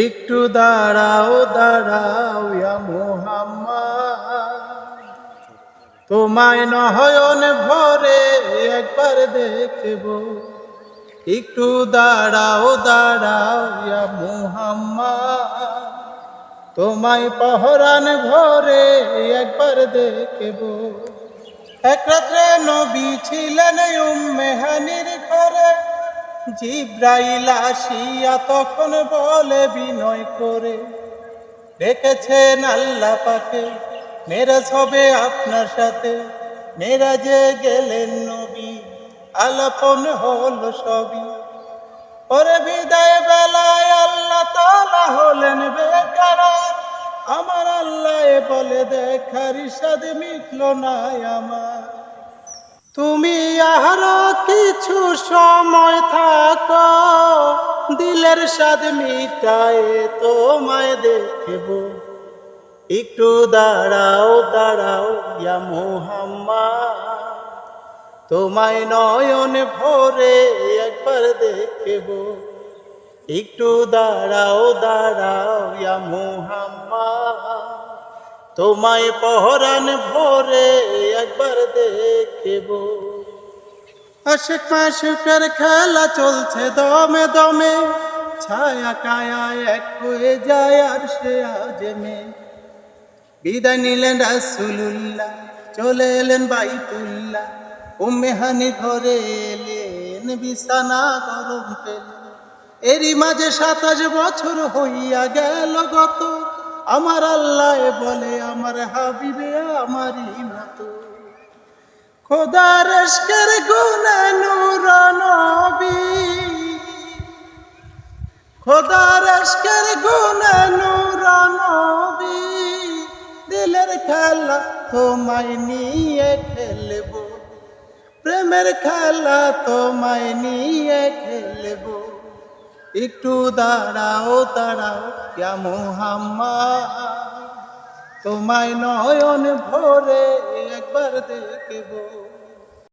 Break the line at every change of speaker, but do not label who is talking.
একটু দাঁড়াও দাঁড়াও ইয়া মুহাম্মদ, তোমায় নয়ন ভরে একবার দেখব। একটু দাঁড়াও দাঁড়াও ইয়া মুহাম্মদ, তোমায় পহরান ভরে একবার দেখব। এক রাত্রে নবী ছিলেন উম্মে হানির ঘরে, জিব্রাইল আসিয়া তখন বলে বিনয় করে, ডেকেছেন আল্লাহ পাকে, মেরাজ হবে আপনার সাথে। মেরাজে গেলেন নবী, আলাপন হলো সবই। পরে বিদায় বেলায় আল্লাহ তাআলা হলেন বেকরার। আমার আল্লাহ বলে দেখার ইরশাদ মিটল না আমার। তুমি আরো কিছু সময় থাকো, দিলের স্বাদ মিটায়ে তোমায় দেখব। একটু দাঁড়াও দাঁড়াও ইয়া মুহাম্মদ, তোমায় নয়ন ভরে একবার দেখব। একটু দাঁড়াও দাঁড়াও ইয়া মুহাম্মদ, তোমায় পহরান ভরে একবার দেখব। আশিক মাশিকের খেলা চলছে দমে দমে, ছায়া কায়া এক হয়ে যায় আর সে আজমে। বিদায় নিলেন রাসূলুল্লাহ, চলে এলেন বাইতুল্লাহ। উম্মে হানি ঘরে এলেন, বিছানা গরম পেলেন। এরই মাঝে 27 বছর হইয়া গেল গত। আমার আল্লাহ বলে আমার হাবিবে আমারই মতো। খোদার ইশকের গুণে নূর নবী, খোদার ইশকের গুণে নূর নবী। দিলের খেলা তোমায় নিয়ে খেলব, প্রেমের খেলা তোমায় নিয়ে খেলব। একটু দাঁড়াও দাঁড়াও ইয়া মুহাম্মদ, তোমায় নয়ন ভরে একবার দেখব।